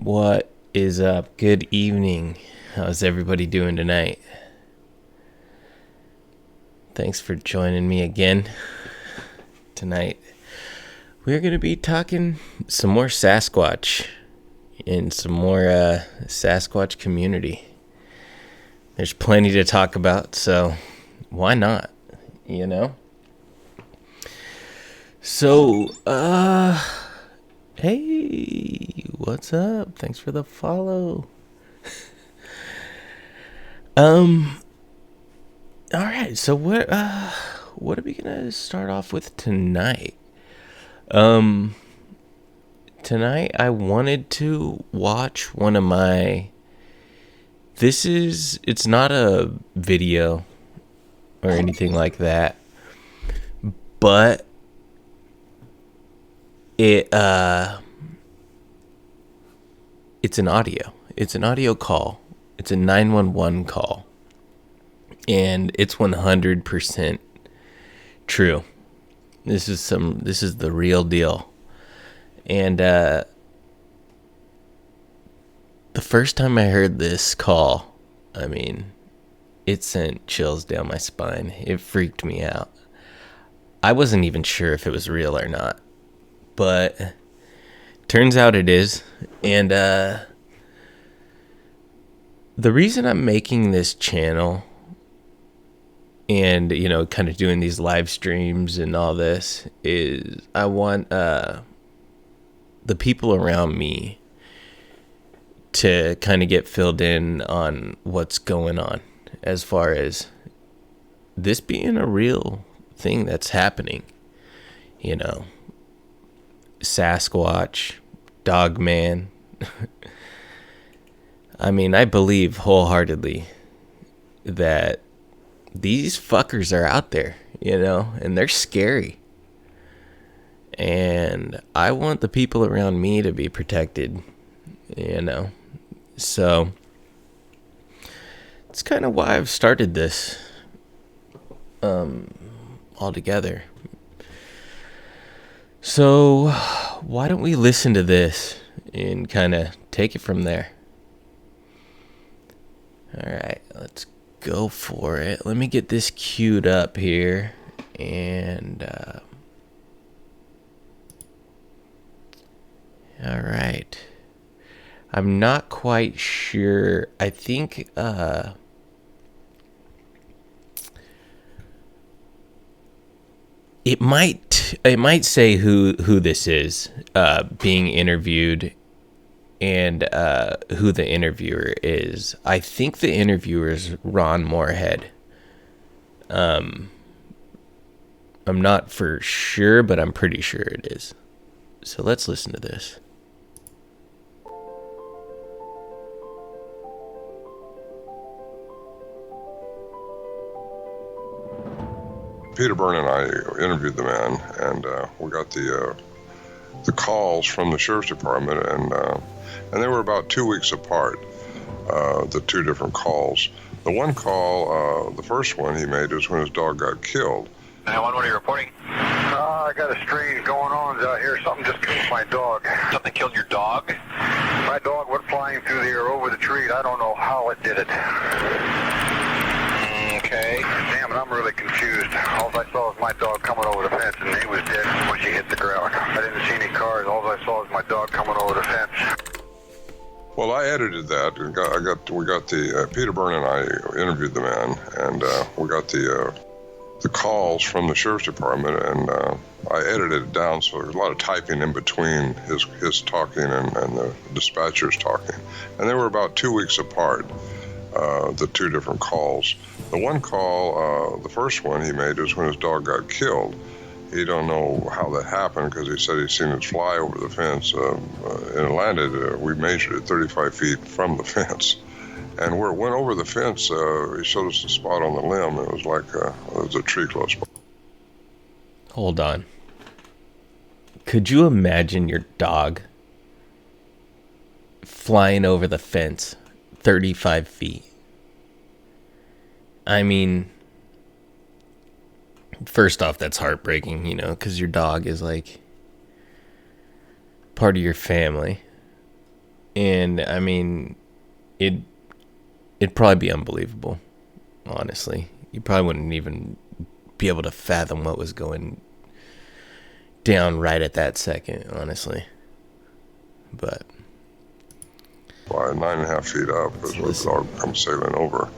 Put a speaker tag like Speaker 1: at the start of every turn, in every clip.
Speaker 1: What is up? Good evening. How's everybody doing tonight? Thanks for joining me again. Tonight, we're going to be talking some more Sasquatch and some more Sasquatch community. There's plenty to talk about, so why not? You know? So, hey, what's up? Thanks for the follow. All right. So what are we gonna start off with tonight? Tonight I wanted to watch one of my. It's not a video or anything like that, but it's an audio. It's an audio call. It's a 911 call. And it's 100% true. This is the real deal. And the first time I heard this call, I mean, it sent chills down my spine. It freaked me out. I wasn't even sure if it was real or not. But turns out it is. And the reason I'm making this channel and, you know, kind of doing these live streams and all this is I want the people around me to kind of get filled in on what's going on as far as this being a real thing that's happening. You know, Sasquatch, Dogman. I mean, I believe wholeheartedly that these fuckers are out there, you know, and they're scary. And I want the people around me to be protected, you know. So it's kind of why I've started this altogether. So why don't we listen to this and kind of take it from there? All right, let's go for it. Let me get this queued up here. And all right. I'm not quite sure. I think it might say who this is being interviewed and who the interviewer is. I think the interviewer is Ron Moorhead. I'm not for sure, but I'm pretty sure it is. So let's listen to this.
Speaker 2: Peter Byrne and I interviewed the man, and we got the calls from the sheriff's department, and they were about 2 weeks apart. The two different calls. The one call, the first one he made was when his dog got killed.
Speaker 3: 911, what are you reporting?
Speaker 4: I got a strange going on out here. Something just killed my dog.
Speaker 3: Something killed your dog?
Speaker 4: My dog went flying through the air over the tree. I don't know how it did it.
Speaker 3: Okay.
Speaker 4: Damn it, I'm really confused. All I saw was my dog coming over the fence, and he was dead when she hit the ground. I didn't see any cars. All I saw was my dog coming over the fence.
Speaker 2: Well, I edited that. We got the Peter Byrne and I interviewed the man, and we got the calls from the sheriff's department, and I edited it down, so there's a lot of typing in between his talking and the dispatcher's talking, and they were about 2 weeks apart. The two different calls. The one call, the first one he made was when his dog got killed. He don't know how that happened because he said he'd seen it fly over the fence and it landed. We measured it 35 feet from the fence. And where it went over the fence, he showed us a spot on the limb. It was like it was a tree close by.
Speaker 1: Hold on. Could you imagine your dog flying over the fence 35 feet? I mean, first off, that's heartbreaking, you know, because your dog is like part of your family. And I mean, it'd probably be unbelievable, honestly. You probably wouldn't even be able to fathom what was going down right at that second, honestly. But
Speaker 2: by 9.5 feet up was where the dog comes sailing over.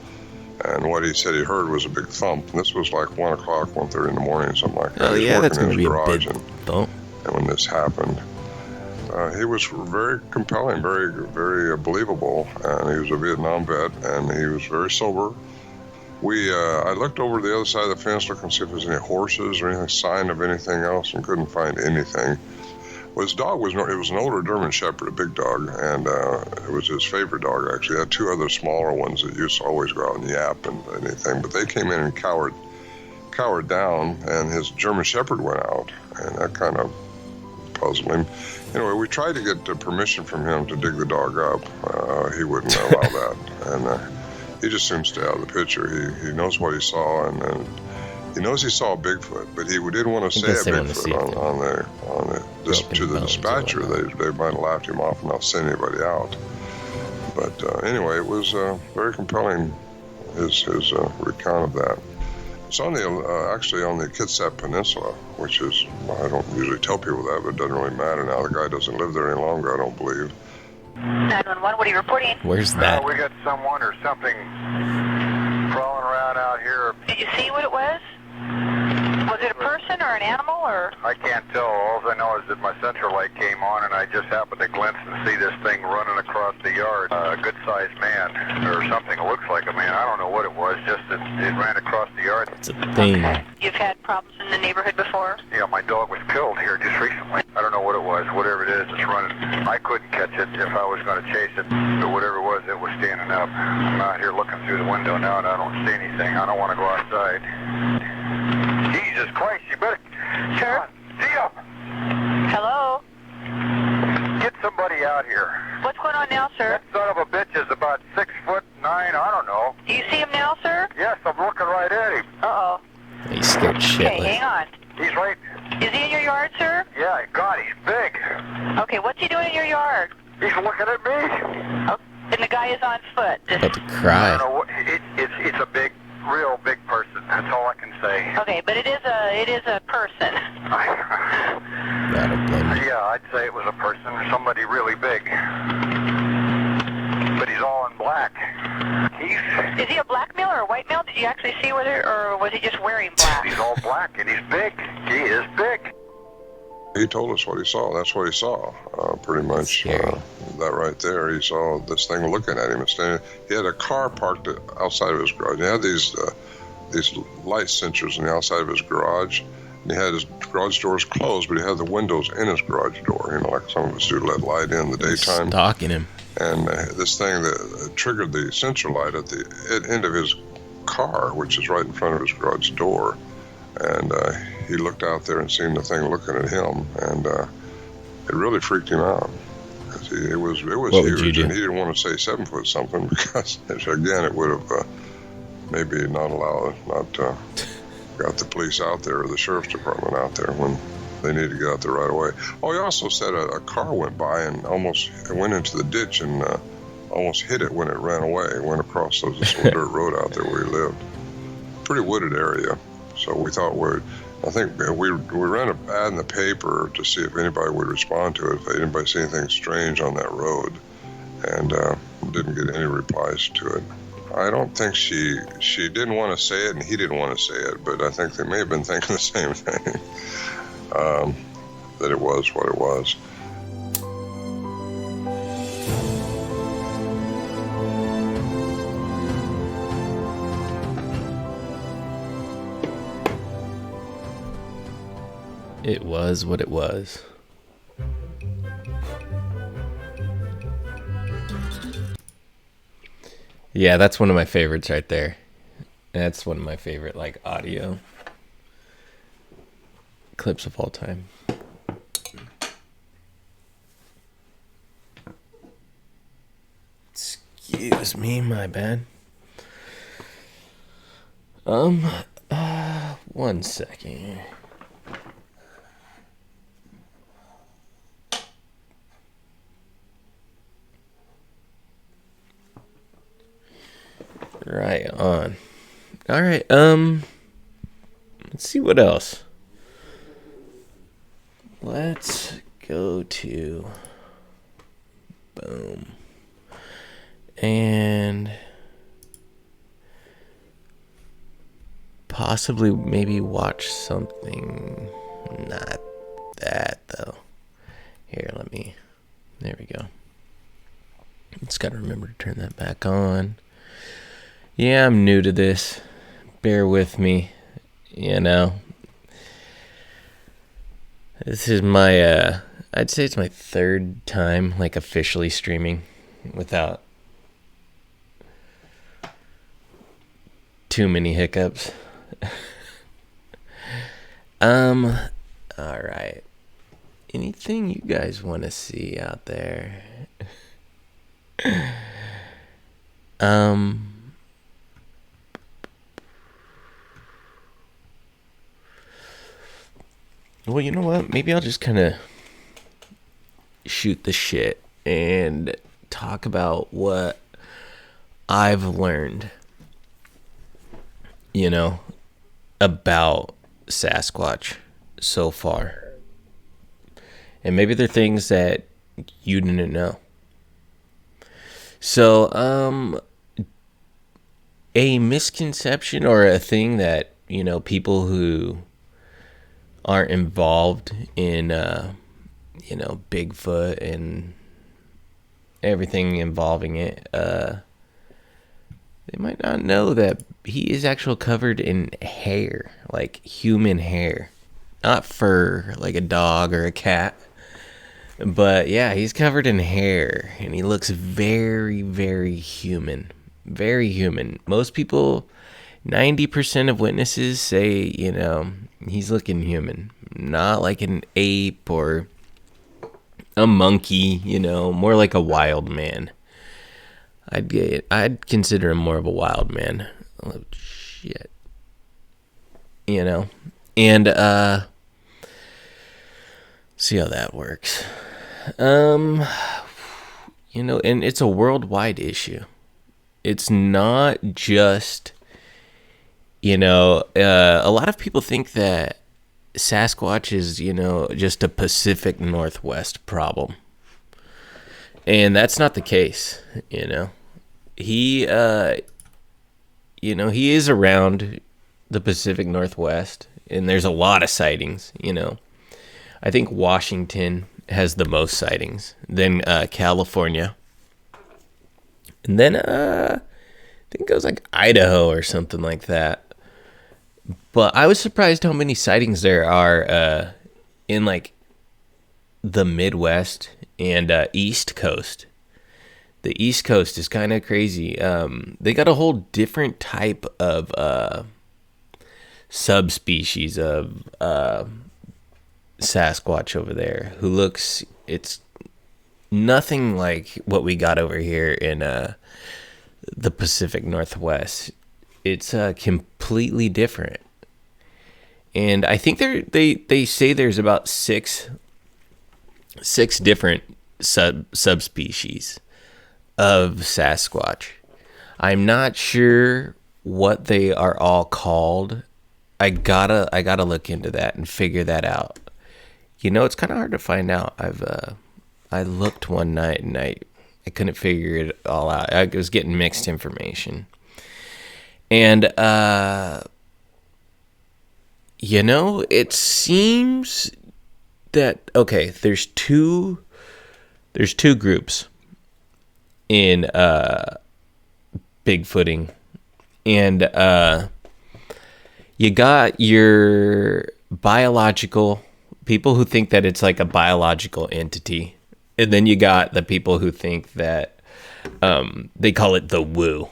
Speaker 2: And what he said he heard was a big thump. And this was like 1 o'clock, 1:30 in the morning, something like that.
Speaker 1: oh
Speaker 2: He's
Speaker 1: yeah, that's
Speaker 2: working
Speaker 1: going
Speaker 2: in
Speaker 1: to
Speaker 2: his
Speaker 1: be a big
Speaker 2: garage,
Speaker 1: thump.
Speaker 2: and when this happened, he was very compelling, very, very believable. And he was a Vietnam vet, and he was very sober. I looked over the other side of the fence looking to see if there's any horses or anything, sign of anything else, and couldn't find anything. Well, his dog was an older German Shepherd, a big dog, and it was his favorite dog, actually. He had 2 other smaller ones that used to always go out and yap and anything, but they came in and cowered down, and his German Shepherd went out, and that kind of puzzled him. Anyway, we tried to get permission from him to dig the dog up. He wouldn't allow that, and he just soon stayed out of the picture. He knows what he saw, and he knows he saw a Bigfoot, but he didn't want to say a Bigfoot to the dispatcher. They might have laughed him off and not send anybody out. But anyway, it was very compelling, his recount of that. It's on actually on the Kitsap Peninsula, which is, I don't usually tell people that, but it doesn't really matter now. The guy doesn't live there any longer, I don't believe.
Speaker 5: 911, what are you reporting?
Speaker 1: Where's that?
Speaker 4: We got someone or something crawling around out here.
Speaker 5: Did you see what it was? Was it a person or an animal or?
Speaker 4: I can't tell. All I know is that my central light came on and I just happened to glimpse and see this thing running across the yard. A good-sized man or something. It looks like a man. I don't know what it was, just that it ran across the yard.
Speaker 1: It's a thing.
Speaker 5: You've had problems in the neighborhood before?
Speaker 4: Yeah, my dog was killed here just recently. I don't know what it was. Whatever it is, it's running. I couldn't catch it if I was going to chase it. But whatever it was standing up. I'm out here looking through the window now and I don't see anything. I don't want to go outside. Jesus Christ, you better...
Speaker 5: Sure.
Speaker 4: See ya.
Speaker 5: Hello?
Speaker 4: Get somebody out here.
Speaker 5: What's going on now, sir?
Speaker 4: That son of a bitch is about 6'9", I don't know.
Speaker 5: Do you see him now, sir?
Speaker 4: Yes, I'm looking right at him.
Speaker 5: Uh-oh.
Speaker 1: He's scared
Speaker 5: Okay,
Speaker 1: shitless.
Speaker 5: hang on.
Speaker 4: He's right...
Speaker 5: Is he in your yard, sir?
Speaker 4: Yeah, God, he's big.
Speaker 5: Okay, what's he doing in your yard?
Speaker 4: He's looking at me.
Speaker 5: Oh, and the guy is on foot.
Speaker 1: About to
Speaker 4: I
Speaker 1: cry.
Speaker 4: don't know what... It's a big, real big person. That's all I can say.
Speaker 5: Okay, but it is a person.
Speaker 1: I don't blame you.
Speaker 4: Yeah, I'd say it was a person, somebody really big. But he's all in black.
Speaker 5: Is he a black male or a white male? Did you actually see whether, or was he just wearing black?
Speaker 4: He's all black and he's big. He is big.
Speaker 2: He told us what he saw. That's what he saw, pretty much. That right there, he saw this thing looking at him. He had a car parked outside of his garage. He had these light sensors on the outside of his garage. And he had his garage doors closed, but he had the windows in his garage door, like some of us do, let light in the daytime.
Speaker 1: Stalking him.
Speaker 2: And this thing that triggered the sensor light at the end of his car, which is right in front of his garage door. And he looked out there and seen the thing looking at him, and it really freaked him out. It was
Speaker 1: What would you
Speaker 2: huge,
Speaker 1: do?
Speaker 2: and he didn't want to say 7 foot something because, again, it would have maybe not got the police out there or the sheriff's department out there when they needed to get out there right away. Oh, he also said a car went by and almost went into the ditch and almost hit it when it ran away. It went across this little dirt road out there where he lived. Pretty wooded area. So we thought I think we ran an ad in the paper to see if anybody would respond to it, if anybody see anything strange on that road, and didn't get any replies to it. I don't think she didn't want to say it, and he didn't want to say it, but I think they may have been thinking the same thing, that it was what it was.
Speaker 1: It was what it was. Yeah, that's one of my favorites right there. That's one of my favorite, audio clips of all time. Excuse me, my bad. 1 second. Right on. All right. Let's see what else. Let's go to boom. And possibly maybe watch something. Not that though. Here, there we go. Just gotta remember to turn that back on. Yeah, I'm new to this. Bear with me. This is my, I'd say it's my third time, like, officially streaming without too many hiccups. Alright. Anything you guys want to see out there? Well, you know what? Maybe I'll just kind of shoot the shit and talk about what I've learned, about Sasquatch so far. And maybe there are things that you didn't know. So, a misconception or a thing that, people who aren't involved in, Bigfoot and everything involving it, they might not know that he is actually covered in hair, like human hair. Not fur, like a dog or a cat. But yeah, he's covered in hair, and he looks very, very human. Very human. Most people, 90% of witnesses say, he's looking human. Not like an ape or a monkey, more like a wild man. I'd consider him more of a wild man. Oh, shit. And, see how that works. And it's a worldwide issue. It's not just, a lot of people think that Sasquatch is, just a Pacific Northwest problem. And that's not the case, He, he is around the Pacific Northwest, and there's a lot of sightings, I think Washington has the most sightings, then California, and then I think it goes like Idaho or something like that. But I was surprised how many sightings there are in like the Midwest and East Coast. The East Coast is kind of crazy. They got a whole different type of subspecies of Sasquatch over there it's nothing like what we got over here in the Pacific Northwest. It's completely different. And I think they say there's about six different subspecies of Sasquatch. I'm not sure what they are all called. I gotta look into that and figure that out. It's kind of hard to find out. I looked one night and I couldn't figure it all out. I was getting mixed information. And it seems that there's two groups in Bigfooting. And you got your biological people who think that it's like a biological entity. And then you got the people who think that they call it the woo.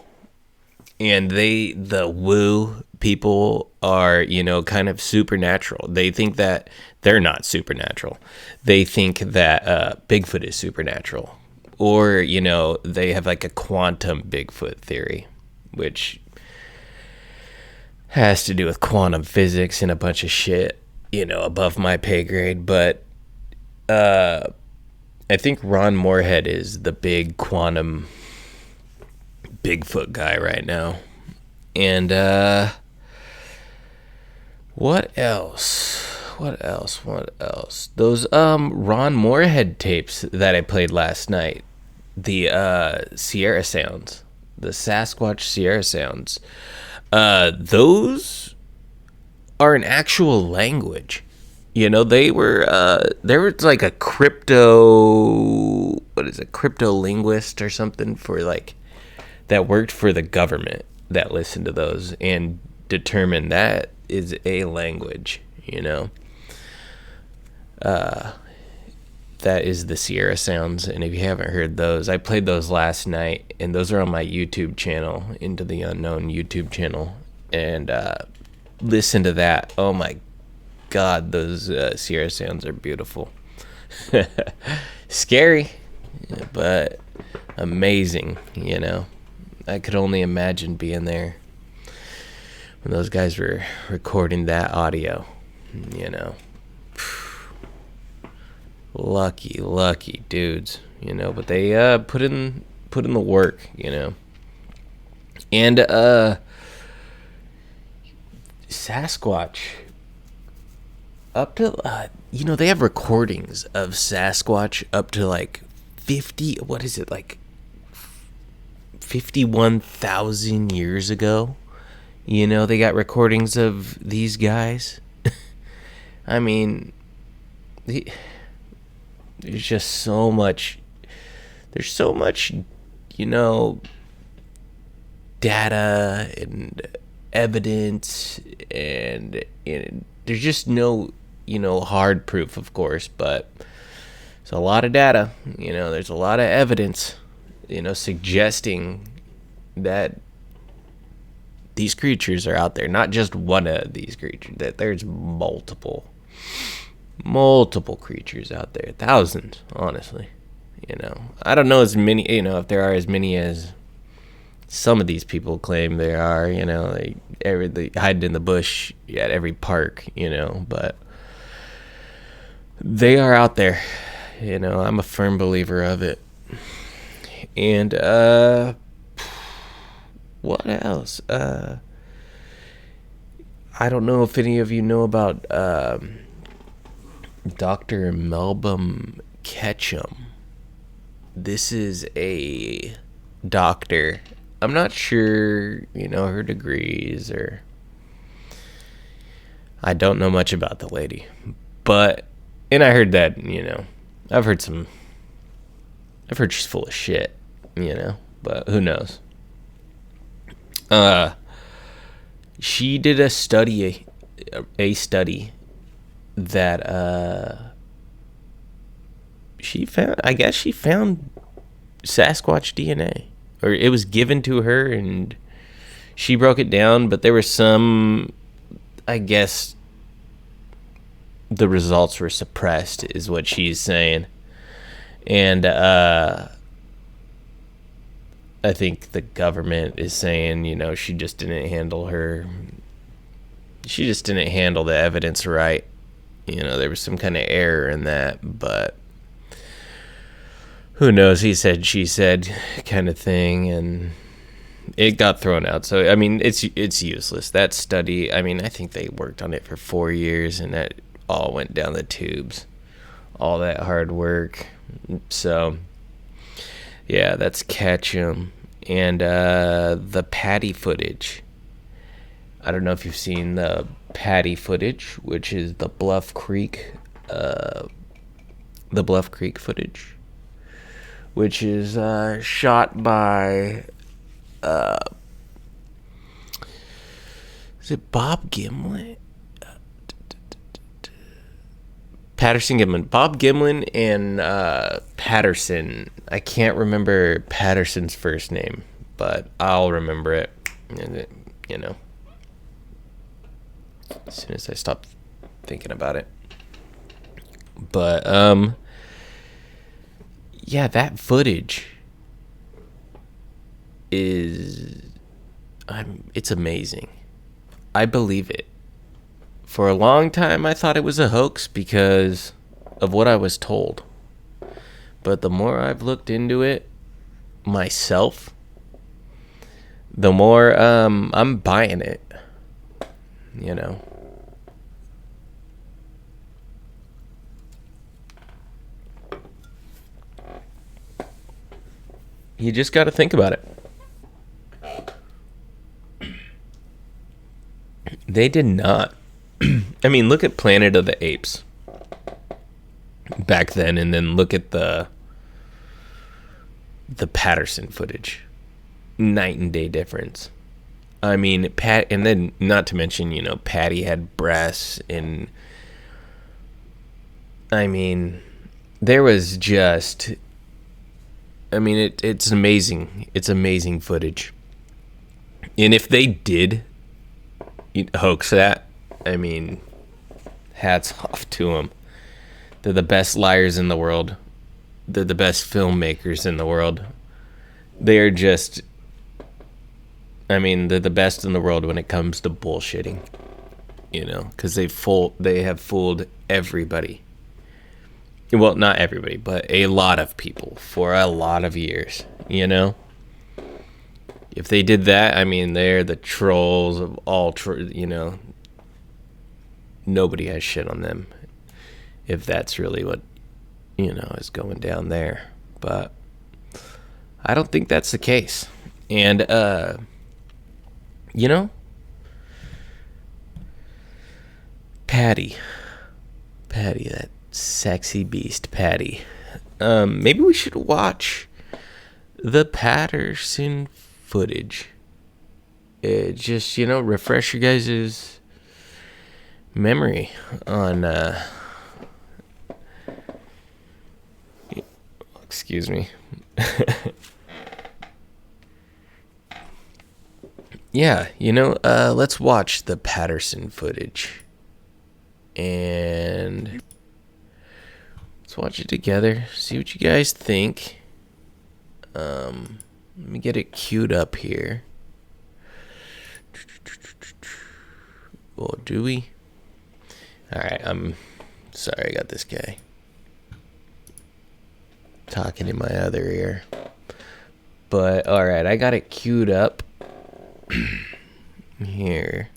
Speaker 1: And the woo people are, kind of supernatural. They think that they're not supernatural. They think that Bigfoot is supernatural. Or, they have like a quantum Bigfoot theory, which has to do with quantum physics and a bunch of shit, above my pay grade. But I think Ron Moorhead is the big quantum Bigfoot guy right now. And what else? What else? Those Ron Moorhead tapes that I played last night. The Sierra sounds. The Sasquatch Sierra sounds. Those are an actual language. You know, they were there was like a crypto linguist or something for like that worked for the government that listened to those and determined that is a language, you know. That is the Sierra sounds, and if you haven't heard those, I played those last night, and those are on my YouTube channel, Into the Unknown YouTube channel, and listen to that. Oh my God, those Sierra sounds are beautiful. Scary, but amazing, you know. I could only imagine being there when those guys were recording that audio, you know. Lucky dudes, you know, but they put in the work, you know. And Sasquatch up to you know, they have recordings of Sasquatch up to like 51,000 years ago. You know, they got recordings of these guys. I mean, there's just so much. There's so much, you know, data and evidence, and there's just no, you know, hard proof, of course, but there's a lot of data. You know, there's a lot of evidence, you know, suggesting that these creatures are out there. Not just one of these creatures. That there's multiple creatures out there. Thousands, honestly. You know, I don't know as many, you know, if there are as many as some of these people claim there are, you know, they hide in the bush at every park, you know, but they are out there. You know, I'm a firm believer of it. And, what else? I don't know if any of you know about, Dr. Melbum Ketchum. This is a doctor. I'm not sure, you know, her degrees, or I don't know much about the lady. But, and I heard that, you know, I've heard she's full of shit, you know, but who knows? She did a study that, she found Sasquatch DNA, or it was given to her and she broke it down, but there were some, I guess the results were suppressed is what she's saying. And I think the government is saying, you know, she just didn't handle the evidence right. You know, there was some kind of error in that, but who knows? He said, she said kind of thing, and it got thrown out. So, I mean, it's useless. That study, I mean, I think they worked on it for 4 years, and that all went down the tubes. All that hard work. So, yeah, that's Ketchum. And the Patty footage. I don't know if you've seen the Patty footage, which is the Bluff Creek footage, which is shot by is it Bob Gimlin? Patterson Gimlin. Bob Gimlin and Patterson. I can't remember Patterson's first name, but I'll remember it, you know, as soon as I stop thinking about it. But yeah, that footage it's amazing. I believe it. For a long time, I thought it was a hoax because of what I was told. But the more I've looked into it myself, the more I'm buying it, you know. You just got to think about it. They did not. I mean, look at Planet of the Apes back then, and then look at the Patterson footage. Night and day difference. I mean, and then not to mention, you know, Patty had breasts, and I mean, there was just, I mean, it's amazing. It's amazing footage. And if they did hoax that, I mean, hats off to them. They're the best liars in the world. They're the best filmmakers in the world. They're just, I mean, they're the best in the world when it comes to bullshitting, you know, because they have fooled everybody. Well, not everybody, but a lot of people for a lot of years, you know. If they did that, I mean, they're the trolls of all, you know. Nobody has shit on them if that's really what, you know, is going down there. But I don't think that's the case. And, you know, Patty, that sexy beast, Patty. Maybe we should watch the Patterson footage. It just, you know, refresh your guys' memory on, excuse me. Yeah, you know, let's watch the Patterson footage. And let's watch it together. See what you guys think. Let me get it queued up here. Well, do we? Alright, I'm sorry I got this guy talking in my other ear. But, alright, I got it queued up here.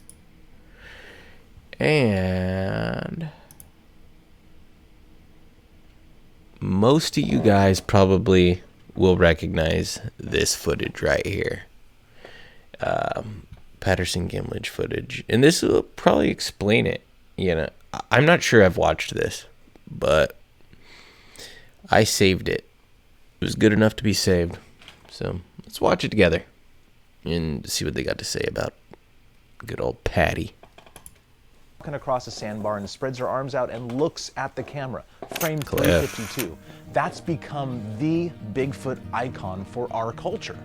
Speaker 1: And most of you guys probably will recognize this footage right here. Patterson Gimlin footage. And this will probably explain it. You know, I'm not sure I've watched this, but I saved it. It was good enough to be saved. So let's watch it together and see what they got to say about good old Patty.
Speaker 6: Walking across a sandbar and spreads her arms out and looks at the camera. Frame 352. That's become the Bigfoot icon for our culture.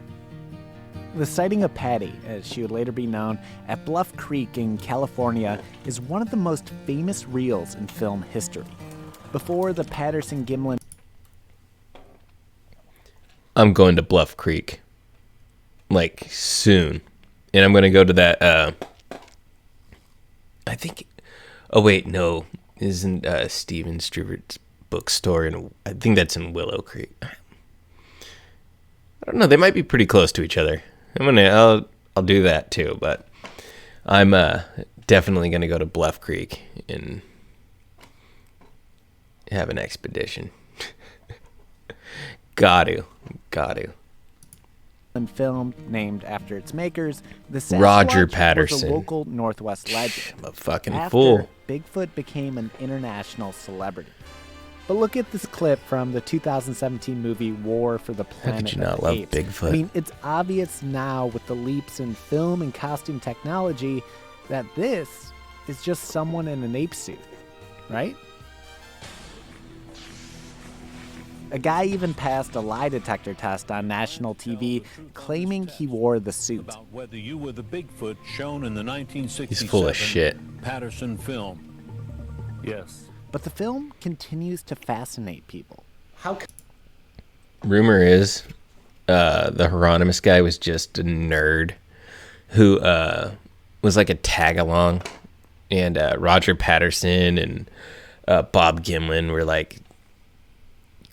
Speaker 7: The sighting of Patty, as she would later be known, at Bluff Creek in California is one of the most famous reels in film history. Before the Patterson Gimlin...
Speaker 1: I'm going to Bluff Creek, like, soon. And I'm going to go to that, I think... Oh, wait, no. Isn't Steven Strubert's bookstore in... I think that's in Willow Creek. I don't know. They might be pretty close to each other. I'll do that too, but I'm definitely gonna go to Bluff Creek and have an expedition. Got to.
Speaker 7: Film named after its makers, the Sasquatch
Speaker 1: Roger Patterson
Speaker 7: was a local Northwest legend.
Speaker 1: I'm a fucking
Speaker 7: After,
Speaker 1: fool.
Speaker 7: Bigfoot became an international celebrity. But look at this clip from the 2017 movie War for the Planet
Speaker 1: How could you
Speaker 7: of
Speaker 1: not
Speaker 7: the
Speaker 1: love
Speaker 7: Apes.
Speaker 1: Bigfoot?
Speaker 7: I mean, it's obvious now with the leaps in film and costume technology that this is just someone in an ape suit, right? A guy even passed a lie detector test on national TV claiming he wore the suit.
Speaker 8: About whether you were the Bigfoot shown in the 1967
Speaker 1: He's full of shit.
Speaker 8: Patterson film. Yes.
Speaker 7: But the film continues to fascinate people.
Speaker 1: Rumor is the Hieronymus guy was just a nerd who was like a tag-along. And Roger Patterson and Bob Gimlin were like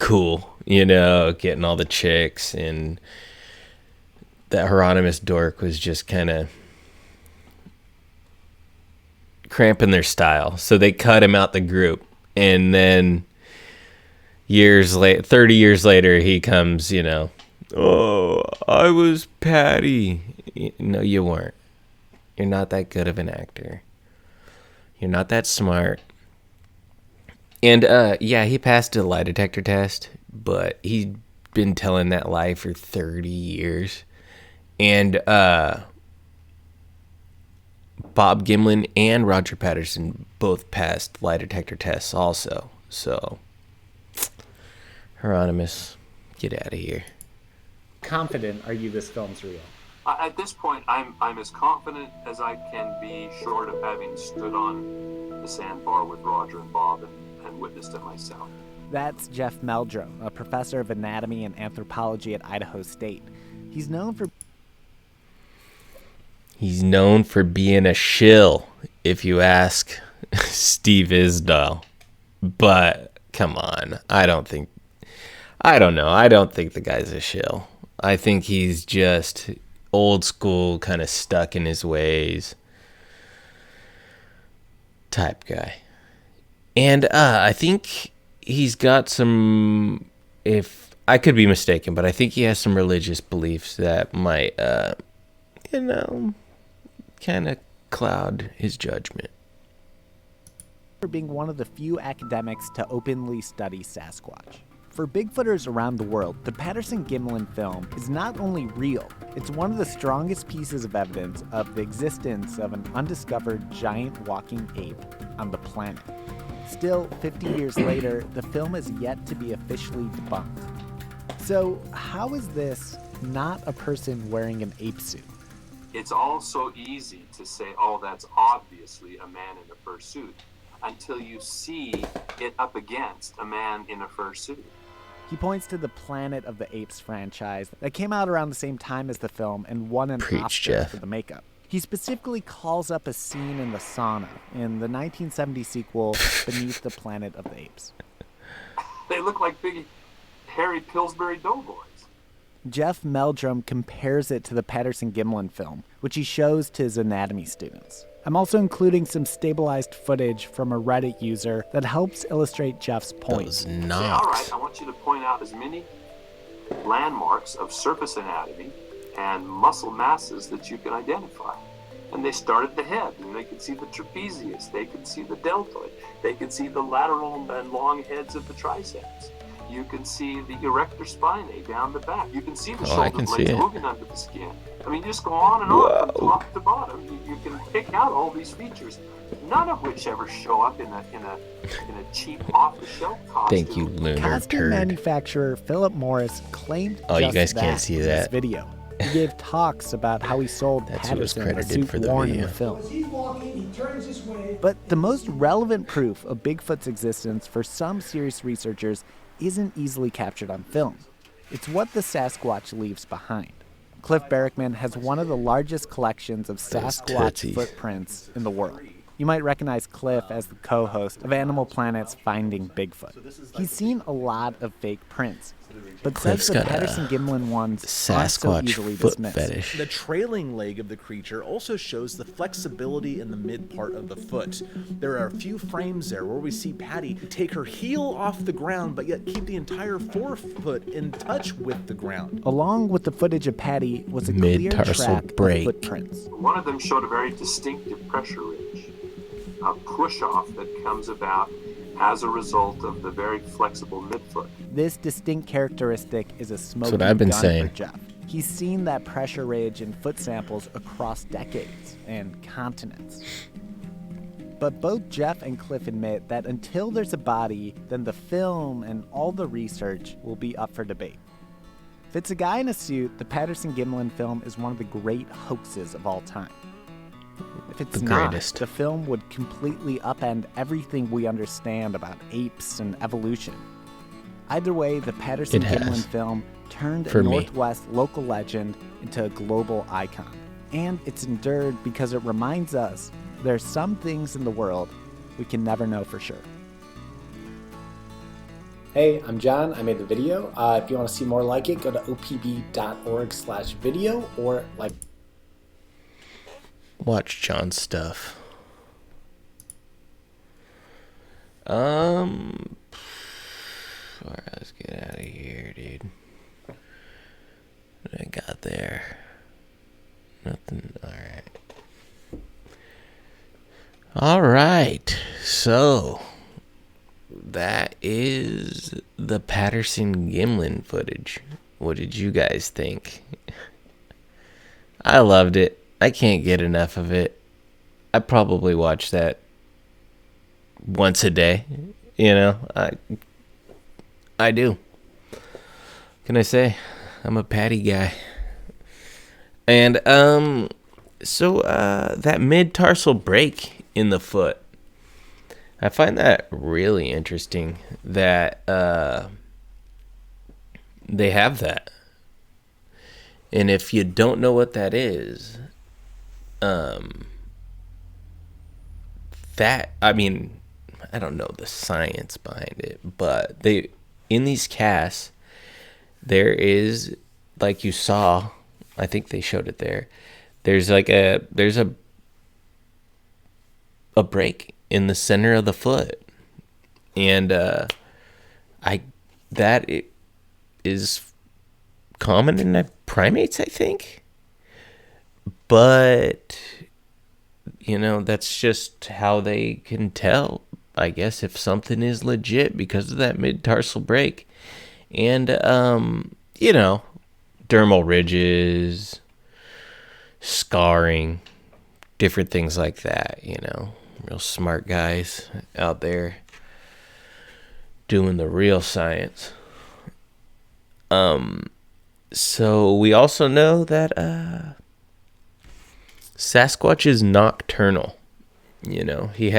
Speaker 1: cool, you know, getting all the chicks. And that Hieronymus dork was just kind of cramping their style. So they cut him out the group. And then 30 years later, he comes, oh, I was Patty. No, you weren't. You're not that good of an actor. You're not that smart. And, he passed a lie detector test, but he'd been telling that lie for 30 years. And Bob Gimlin and Roger Patterson both passed lie detector tests also. So, Hieronymus, get out of here.
Speaker 7: Confident are you this film's real?
Speaker 9: At this point, I'm as confident as I can be, short of having stood on the sandbar with Roger and Bob and witnessed it myself.
Speaker 7: That's Jeff Meldrum, a professor of anatomy and anthropology at Idaho State. He's known for being a shill, if you ask Steve Isdall. But come on, I don't think the guy's a shill. I think he's just old school, kind of stuck in his ways type guy. And I think he's got some, if I could be mistaken, but I think he has some religious beliefs that might, kind of cloud his judgment. for being one of the few academics to openly study Sasquatch. For Bigfooters around the world, the Patterson-Gimlin film is not only real, it's one of the strongest pieces of evidence of the existence of an undiscovered giant walking ape on the planet. Still, 50 years later, the film is yet to be officially debunked. So, how is this not a person wearing an ape suit?
Speaker 9: It's all so easy to say, oh, that's obviously a man in a fur suit, until you see it up against a man in a fur suit.
Speaker 7: He points to the Planet of the Apes franchise that came out around the same time as the film and won an Oscar for the makeup. He specifically calls up a scene in the sauna in the 1970 sequel Beneath the Planet of the Apes.
Speaker 9: They look like big, hairy Pillsbury Doughboys.
Speaker 7: Jeff Meldrum compares it to the Patterson-Gimlin film, which he shows to his anatomy students. I'm also including some stabilized footage from a Reddit user that helps illustrate Jeff's point.
Speaker 1: Those
Speaker 9: Say,
Speaker 1: knocks.
Speaker 9: all right, I want you to point out as many landmarks of surface anatomy and muscle masses that you can identify. And they start at the head, and they can see the trapezius, they can see the deltoid, they can see the lateral and long heads of the triceps. You can see the erector spinae down the back. You can see the shoulder blades moving under the skin. I mean, just go on and on from top to bottom. You can pick out all these features, none of which ever show up in a cheap off-the-shelf costume.
Speaker 1: Thank you, lunar
Speaker 7: Costume
Speaker 1: turd.
Speaker 7: manufacturer Philip Morris claimed
Speaker 1: Oh, you
Speaker 7: just
Speaker 1: guys can't
Speaker 7: that
Speaker 1: see
Speaker 7: in
Speaker 1: that.
Speaker 7: his video. He gave talks about how he sold
Speaker 1: That's what was
Speaker 7: Patterson a
Speaker 1: credited
Speaker 7: suit
Speaker 1: for the
Speaker 7: worn in
Speaker 1: video.
Speaker 7: the film.
Speaker 10: As he's walking, he turns his way.
Speaker 7: But the most relevant proof of Bigfoot's existence for some serious researchers isn't easily captured on film. It's what the Sasquatch leaves behind. Cliff Barrickman has one of the largest collections of Sasquatch
Speaker 1: tootsies.
Speaker 7: footprints in the world. You might recognize Cliff as the co-host of Animal Planet's Finding Bigfoot. He's seen a lot of fake prints, but
Speaker 1: Cliff's
Speaker 7: says the
Speaker 1: got a
Speaker 7: Patterson-Gimlin ones aren't so
Speaker 1: Sasquatch
Speaker 7: easily
Speaker 1: foot
Speaker 7: dismissed.
Speaker 1: fetish.
Speaker 6: The trailing leg of the creature also shows the flexibility in the mid part of the foot. There are a few frames there where we see Patty take her heel off the ground but yet keep the entire forefoot in touch with the ground.
Speaker 7: Along with the footage of Patty was a clear
Speaker 1: Mid-tarsal
Speaker 7: track
Speaker 1: break.
Speaker 7: of footprints.
Speaker 9: One of them showed a very distinctive pressure ridge, a push-off that comes about as a result of the very flexible midfoot.
Speaker 7: This distinct characteristic is a smoking
Speaker 1: what I've been
Speaker 7: gun
Speaker 1: saying.
Speaker 7: for Jeff. He's seen that pressure ridge in foot samples across decades and continents. But both Jeff and Cliff admit that until there's a body, then the film and all the research will be up for debate. If it's a guy in a suit, the Patterson-Gimlin film is one of the great hoaxes of all time. If it's
Speaker 1: The
Speaker 7: not,
Speaker 1: greatest.
Speaker 7: the film would completely upend everything we understand about apes and evolution. Either way, the Patterson-Gimlin
Speaker 1: has.
Speaker 7: film turned
Speaker 1: For
Speaker 7: a
Speaker 1: me.
Speaker 7: Northwest local legend into a global icon. And it's endured because it reminds us there are some things in the world we can never know for sure.
Speaker 11: Hey, I'm John. I made the video. If you want to see more like it, go to opb.org/video or like.
Speaker 1: Watch John's stuff. Alright, let's get out of here, dude. What I got there? Nothing. Alright. So, that is the Patterson Gimlin footage. What did you guys think? I loved it. I can't get enough of it. I probably watch that once a day. You know, I do. Can I say? I'm a Patty guy. And so that mid-tarsal break in the foot, I find that really interesting that they have that. And if you don't know what that is, that, I mean, I don't know the science behind it, but in these casts, there is, like you saw, I think they showed it there. There's a break in the center of the foot, and that is common in primates, I think. But that's just how they can tell, I guess, if something is legit because of that mid-tarsal break. And dermal ridges, scarring, different things like that, real smart guys out there doing the real science. So we also know that Sasquatch is nocturnal. He'd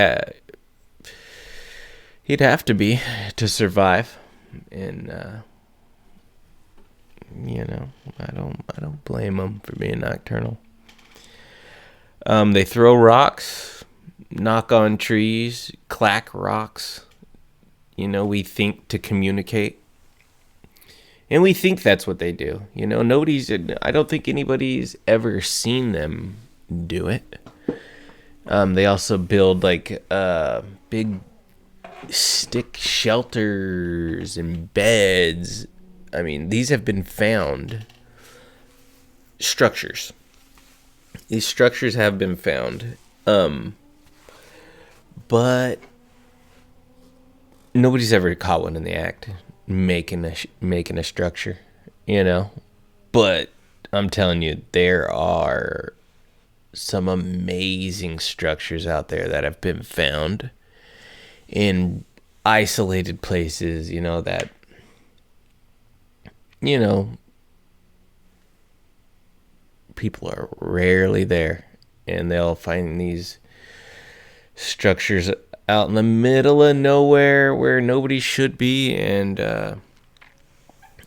Speaker 1: have to be to survive, and I don't blame him for being nocturnal. They throw rocks, knock on trees, clack rocks. We think to communicate. And we think that's what they do. I don't think anybody's ever seen them do it. They also build big stick shelters and beds. I mean, these have been found structures. These structures have been found. But nobody's ever caught one in the act making a structure, But I'm telling you, there are some amazing structures out there that have been found in isolated places, that people are rarely there, and they'll find these structures out in the middle of nowhere where nobody should be, and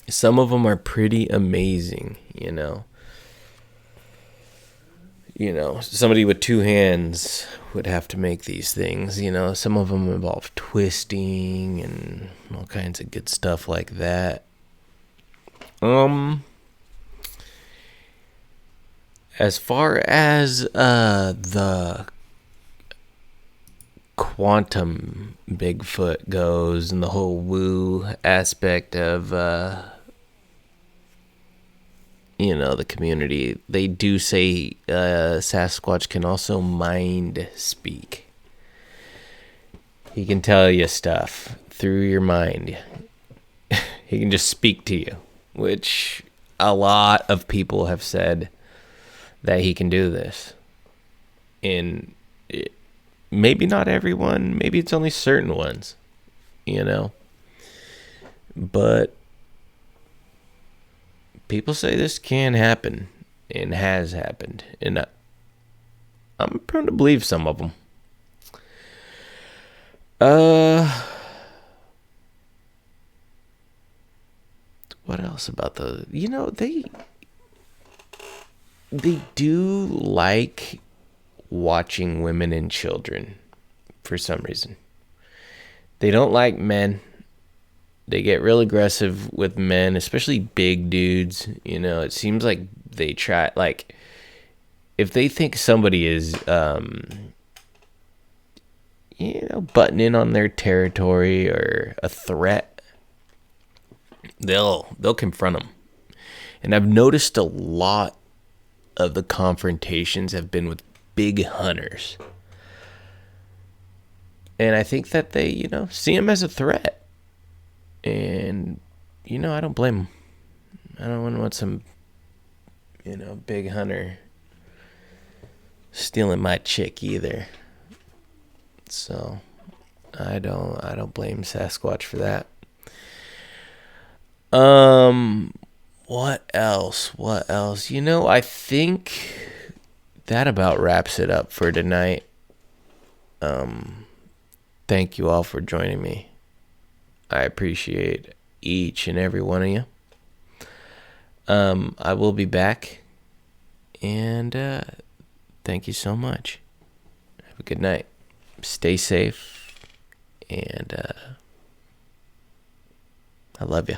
Speaker 1: some of them are pretty amazing. Somebody with two hands would have to make these things. Some of them involve twisting and all kinds of good stuff like that. As far as the quantum Bigfoot goes and the whole woo aspect of the community, they do say Sasquatch can also mind speak. He can tell you stuff through your mind. He can just speak to you, which a lot of people have said that he can do this. And maybe not everyone, maybe it's only certain ones, But people say this can happen and has happened, and I'm prone to believe some of them. What else about the? They do like watching women and children for some reason. They don't like men. They get real aggressive with men, especially big dudes. You know, it seems like they try, like, if they think somebody is, butting in on their territory or a threat, they'll confront them. And I've noticed a lot of the confrontations have been with big hunters. And I think that they, see him as a threat. And, I don't blame him. I don't want some, big hunter stealing my chick either. So I don't blame Sasquatch for that. What else? I think that about wraps it up for tonight. Thank you all for joining me. I appreciate each and every one of you. I will be back, and thank you so much. Have a good night. Stay safe, and I love you.